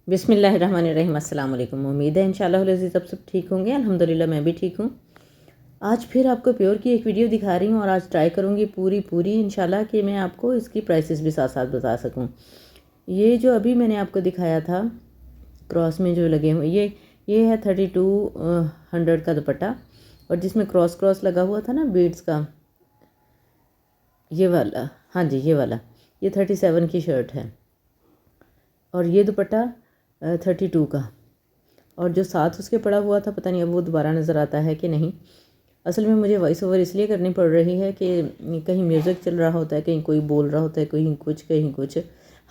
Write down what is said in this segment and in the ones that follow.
बिस्मिल्लाहिर्रहमानिर्रहीम। अस्सलाम वालेकुम। उम्मीद है इंशाअल्लाह अज़ीज़ आप सब ठीक होंगे। अल्हम्दुलिल्लाह मैं भी ठीक हूँ। आज फिर आपको प्योर की एक वीडियो दिखा रही हूँ और आज ट्राई करूँगी पूरी इंशाल्लाह कि मैं आपको इसकी प्राइसेस भी साथ साथ बता सकूँ। ये जो अभी मैंने आपको दिखाया था क्रॉस में जो लगे हुए ये है 3200 का दुपट्टा, और जिसमें क्रॉस लगा हुआ था ना बीड्स का, ये वाला, हाँ जी ये वाला, ये 37 की शर्ट है और ये दुपट्टा 32 का। और जो साथ उसके पड़ा हुआ था पता नहीं अब वो दोबारा नज़र आता है कि नहीं। असल में मुझे वॉइस ओवर इसलिए करनी पड़ रही है कि कहीं म्यूज़िक चल रहा होता है, कहीं कोई बोल रहा होता है, कहीं कुछ।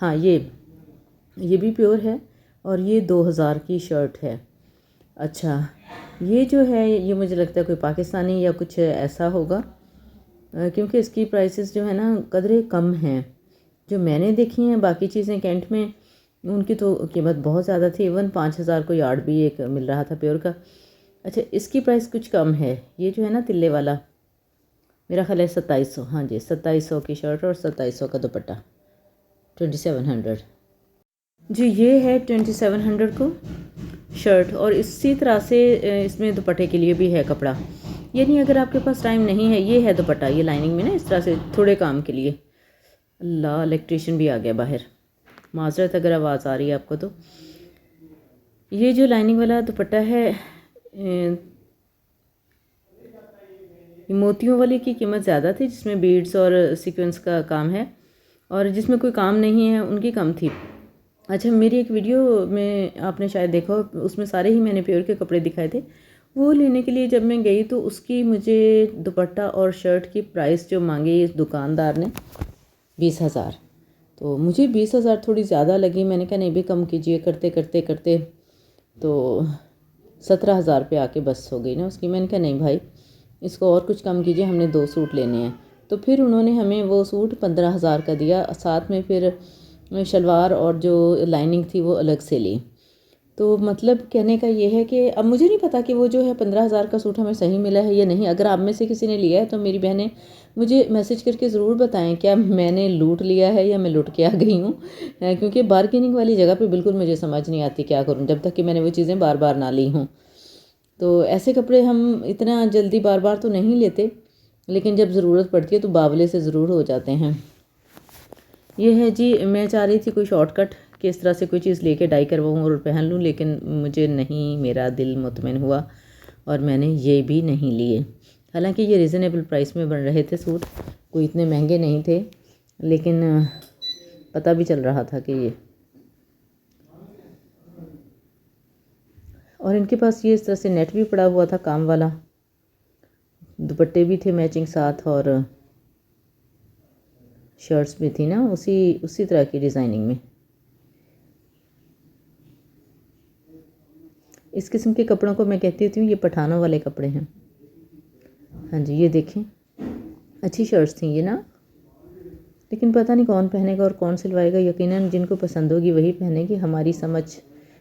हाँ, ये भी प्योर है और ये 2000 की शर्ट है। अच्छा, ये जो है ये मुझे लगता है कोई पाकिस्तानी या कुछ ऐसा होगा, क्योंकि इसकी प्राइसेस जो है ना कदरे कम हैं। जो मैंने देखी हैं बाकी चीज़ें कैंट में, उनकी तो कीमत बहुत ज़्यादा थी। इवन 5000 को यार्ड भी एक मिल रहा था प्योर का। अच्छा, इसकी प्राइस कुछ कम है। ये जो है ना तिल्ले वाला, मेरा ख्याल है 2700, हाँ जी 2700 की शर्ट और 2700 का दुपट्टा, 2700 जी। ये है 2700 को शर्ट, और इसी तरह से इसमें दुपट्टे के लिए भी है कपड़ा। ये नहीं अगर आपके पास टाइम नहीं है, ये है दुपट्टा, ये लाइनिंग में ना इस तरह से थोड़े काम के लिए। अल्लाह, इलेक्ट्रिशियन भी आ गया बाहर, माजरत अगर आवाज़ आ रही है आपको तो। ये जो लाइनिंग वाला दुपट्टा है, मोतियों वाली की कीमत ज़्यादा थी, जिसमें बीड्स और सीक्वेंस का काम है, और जिसमें कोई काम नहीं है उनकी कम थी। अच्छा, मेरी एक वीडियो में आपने शायद देखा हो, उसमें सारे ही मैंने प्योर के कपड़े दिखाए थे। वो लेने के लिए जब मैं गई तो उसकी मुझे दुपट्टा और शर्ट की प्राइस जो मांगी इस दुकानदार ने 20,000, तो मुझे 20,000 थोड़ी ज़्यादा लगी। मैंने कहा नहीं भी कम कीजिए, करते करते करते तो 17,000 पे आके बस हो गई ना उसकी। मैंने कहा नहीं भाई, इसको और कुछ कम कीजिए, हमने 2 सूट लेने हैं। तो फिर उन्होंने हमें वो सूट 15,000 का दिया, साथ में फिर शलवार और जो लाइनिंग थी वो अलग से ली। तो मतलब कहने का ये है कि अब मुझे नहीं पता कि वो जो है 15,000 का सूट हमें सही मिला है या नहीं। अगर आप में से किसी ने लिया है तो मेरी बहनें मुझे मैसेज करके ज़रूर बताएं, क्या मैंने लूट लिया है या मैं लूट के आ गई हूँ। क्योंकि बार्गेनिंग वाली जगह पे बिल्कुल मुझे समझ नहीं आती क्या करूँ, जब तक कि मैंने वो चीज़ें बार बार ना ली हूँ। तो ऐसे कपड़े हम इतना जल्दी बार बार तो नहीं लेते, लेकिन जब ज़रूरत पड़ती है तो बावले से ज़रूर हो जाते हैं। ये है जी, मैं चाह रही थी कोई शॉर्टकट कि इस तरह से कोई चीज़ लेके डाई करवाऊँ और पहन लूँ, लेकिन मुझे नहीं, मेरा दिल मुतमईन हुआ और मैंने ये भी नहीं लिए। हालांकि ये रीज़नेबल प्राइस में बन रहे थे सूट, कोई इतने महंगे नहीं थे, लेकिन पता भी चल रहा था कि ये, और इनके पास ये इस तरह से नेट भी पड़ा हुआ था काम वाला, दुपट्टे भी थे मैचिंग साथ, और शर्ट्स भी थी ना उसी तरह की डिज़ाइनिंग में। इस किस्म के कपड़ों को मैं कहती हूँ ये पठानों वाले कपड़े हैं। हाँ जी, ये देखें, अच्छी शर्ट्स थी ये ना, लेकिन पता नहीं कौन पहनेगा और कौन सिलवाएगा। यकीनन जिनको पसंद होगी वही पहनेगी। हमारी समझ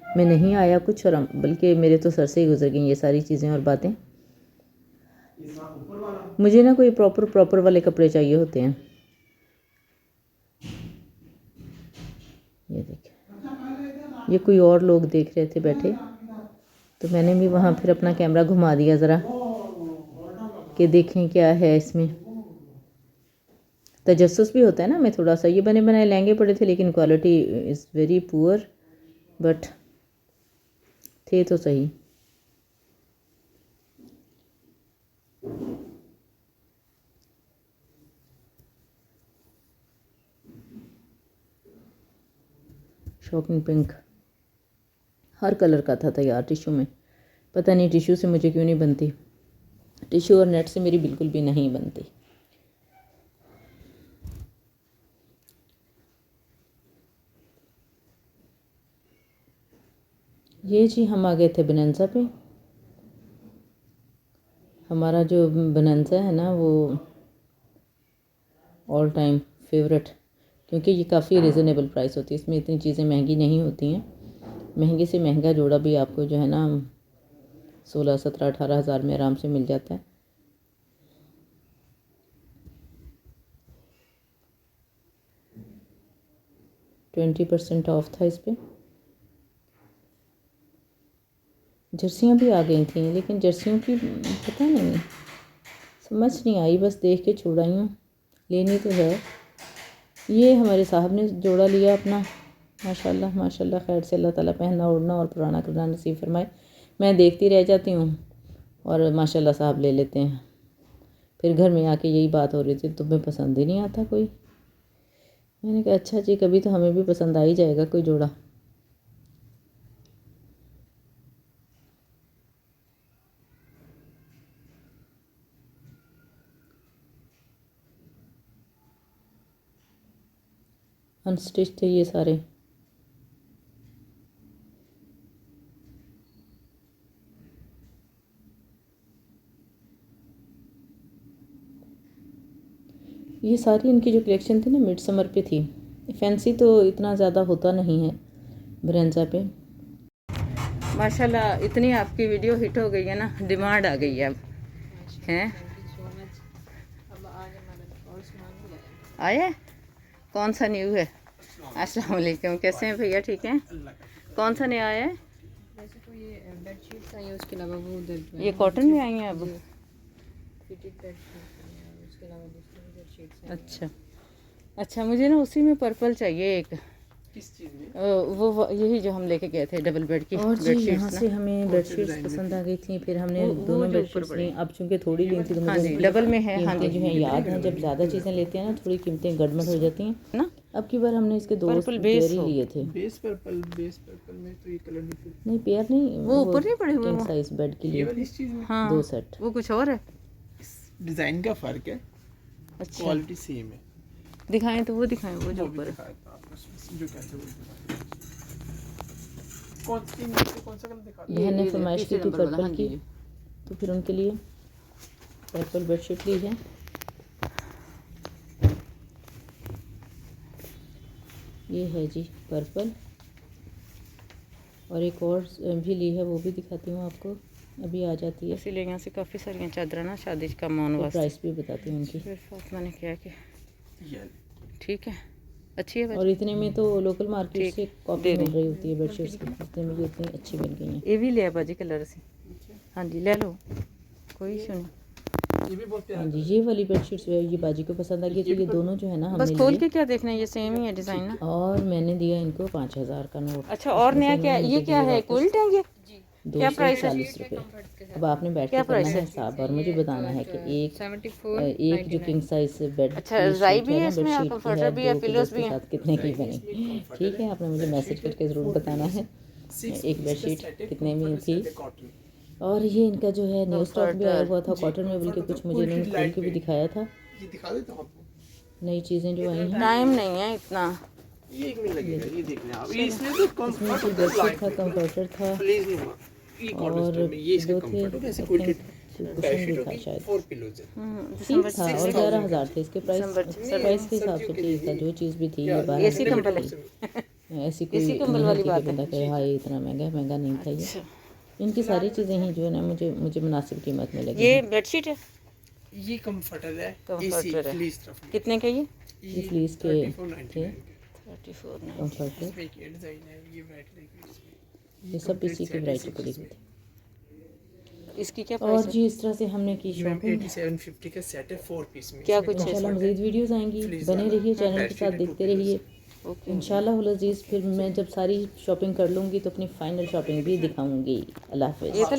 में नहीं आया कुछ, और बल्कि मेरे तो सर से ही गुजर गई ये सारी चीज़ें और बातें। मुझे ना कोई प्रॉपर वाले कपड़े चाहिए होते हैं। ये देखिए, ये कोई और लोग देख रहे थे बैठे, तो मैंने भी वहाँ फिर अपना कैमरा घुमा दिया ज़रा कि देखें क्या है इसमें। तजस्सुस भी होता है ना, मैं थोड़ा सा, ये बने बनाए लहंगे पड़े थे लेकिन quality is very poor, but थे तो सही। शॉकिंग पिंक, हर कलर का था यार टिश्यू में। पता नहीं टिश्यू से मुझे क्यों नहीं बनती, टिश्यू और नेट से मेरी बिल्कुल भी नहीं बनती। ये जी, हम आ गए थे बनंसा पे। हमारा जो बनंसा है ना वो ऑल टाइम फेवरेट, क्योंकि ये काफ़ी रिजनेबल प्राइस होती है, इसमें इतनी चीज़ें महंगी नहीं होती हैं। महंगे से महंगा जोड़ा भी आपको जो है ना 16, 17, 18,000 में आराम से मिल जाता है। %20 ऑफ था इस पर। जर्सियाँ भी आ गई थी, लेकिन जर्सियों की पता नहीं समझ नहीं आई, बस देख के छोड़ आई हूँ। लेनी तो है। ये हमारे साहब ने जोड़ा लिया अपना, माशाल्लाह माशाल्लाह, खैर से अल्लाह ताला पहनना ओढ़ना और पुराना करना नसीब फरमाए। मैं देखती रह जाती हूँ और माशाल्लाह साहब ले लेते हैं। फिर घर में आके यही बात हो रही थी, तुम्हें पसंद ही नहीं आता कोई। मैंने कहा अच्छा जी, कभी तो हमें भी पसंद आ ही जाएगा कोई जोड़ा। अनस्टिच थे ये सारे। ये सारी इनकी जो कलेक्शन थी ना मिड समर पे थी। फैंसी तो इतना ज़्यादा होता नहीं है ब्रेंजा पे। माशाल्लाह इतनी आपकी वीडियो हिट हो गई है ना, डिमांड आ गई है अब, हैं? आया कौन सा न्यू है? अस्सलाम वालेकुम, कैसे हैं भैया? ठीक हैं। कौन सा नया आया है? वैसे तो ये बेडशीट आई है, उसके अलावा वो उधर ये कॉटन में आई हैं अब। फिटेड बेडशीट आई है, उसके अलावा दूसरी बेडशीट्स हैं। अच्छा अच्छा, मुझे ना उसी में पर्पल चाहिए एक। किस चीज़ में? वो यही जो हम लेके गए थे डबल बेड की। और जी यहाँ से हमें बेडशीट्स पसंद आ गई थी, फिर हमने दोनों बेडशीट्स ली। अब चूंकि थोड़ी ली थी तो हाँ मुझे जी, डबल में है। हाँ जी, जो है याद है, जब ज़्यादा चीज़ें लेते हैं ना थोड़ी कीमतें गड़बड़ हो जाती हैं ना। अब की बार हमने इसके दो पेयर ही लिए थे। बेस पर्पल में तो ये कलर नहीं फिट। नहीं पेयर नहीं, वो ऊपर नहीं पड़े हुए किंग साइज बेड के ये लिए वाली इस चीज़ में हाँ, 2 सेट। वो कुछ और है। डिज़ाइन का फ़र्क है, अच्छा क्वालिटी सेम है। दिखाएं तो वो दिखाएं, वो जो वो भी ऊपर है। दिखाया था आपको, जो कहते हैं वो दिखाया। कौन सी में से कौन सा कलर दिखा? बहन ने फरमाइश की थी पर्पल हाँ की, जी। तो फिर उनके लिए पर्पल बेडशीट ली है। ये है जी पर्पल, और एक और भी ली है, वो भी दिखाती हूँ आपको, अभी आ जाती है। इसीलिए यहाँ से काफ़ी सारी चादर ना शादी का मौन वास्ते। प्राइस भी बताती हूँ उनकी। फिर फातिमा ने किया कि ये ठीक है, अच्छी है और इतने में तो लोकल मार्केट ठीक, से कॉपी दे मिल दें। रही होती है बेडशीट्स की, इतने में भी इतनी अच्छी मिल गई हैं। ये भी लिया बाजी कलर से। हाँ जी ले लो, कोई इशू नहीं। भी बहुत हाँ प्यारा जी, ये वाली बेडशीट्स जो है ये बाजी को पसंद आ गई, तो ये दोनों जो है ना बस हमने खोल लिए। के क्या देखना है, ये सेम ही है डिज़ाइन ना। और मैंने दिया इनको 5000 का नोट। अच्छा और नया क्या है? ये क्या है? क्विल्ट है ये? क्या प्राइस है? 240 रुपये। अब आपने बैठ के क्या करना प्राइस है है? हिसाब और मुझे बताना है कि एक जो किंग साइज बेड अच्छा, की रज़ाई शीट भी है है ना, इसमें, बेडशीट की कंफर्टर है, भी है, 2 पिलोस पिलोस भी के हैं। साथ कितने की बनी। ठीक है, आपने मुझे मैसेज करके ज़रूर बताना है एक बेडशीट कितने में थी। कॉटन। और ये इनका जो है न्यू स्टॉक भी आया हुआ था कॉटन में, बल्कि कुछ मुझे इन्होंने खोल के भी दिखाया था, ये दिखा देता हूँ आपको। नई चीज़ें जो आई हैं। टाइम नहीं है इतना। ये एक मिनट लगेगा, ये देख लें आप। ये इसमें तो इसमें कोई कंफर्ट बेडशीट था, कंफर्टर था, प्लीज नहीं हुआ। ये और कॉटन में ये इसका दो थे, कंफर्ट होगा, ऐसे I कोई think बेडशीट कुशन भी था होगी, शायद। 4 पिलोज है। ठीक था, और 11,000 थे इसके प्राइस। प्राइस के हिसाब से ठीक था, जो चीज़ भी थी ये 12 एसी कंबल है। ऐसी कोई एसी कंबल नहीं वाली थी बात कि है। बंदा कहे हाँ ये इतना महंगा नहीं था। ये अच्छा, इनकी सारी चीज़ें ही जो है ना मुझे मुनासिब कीमत में लगी। ये बेडशीट है, ये कंफर्टर है, कंफर्टर है। प्लीज तरफ कितने का ये? ये फ्लीस के थे 34.99 34 कंफर्टर, इसमें एक डिजाइन है, ये वाइट लेके इसमें ये सब इसी की वैरायटी पड़ी हुई थी। इसकी क्या और प्राइस है? जी इस तरह से हमने की शॉपिंग। 8750 का सेट है, 4 पीस में। क्या इसमें कुछ है इंशाल्लाह comfort है, मज़ीद वीडियोस आएंगी, फ्लीस बने वाला, रहिए चैनल के बेडशीट साथ, है, देखते 2 रहिए। ओके, इंशाल्लाह अज़ीज़ फिर मैं जब सारी शॉपिंग कर लूँगी तो अपनी फ़ाइनल शॉपिंग भी दिखाऊँगी। अल्लाह हाफ़िज़। ये तो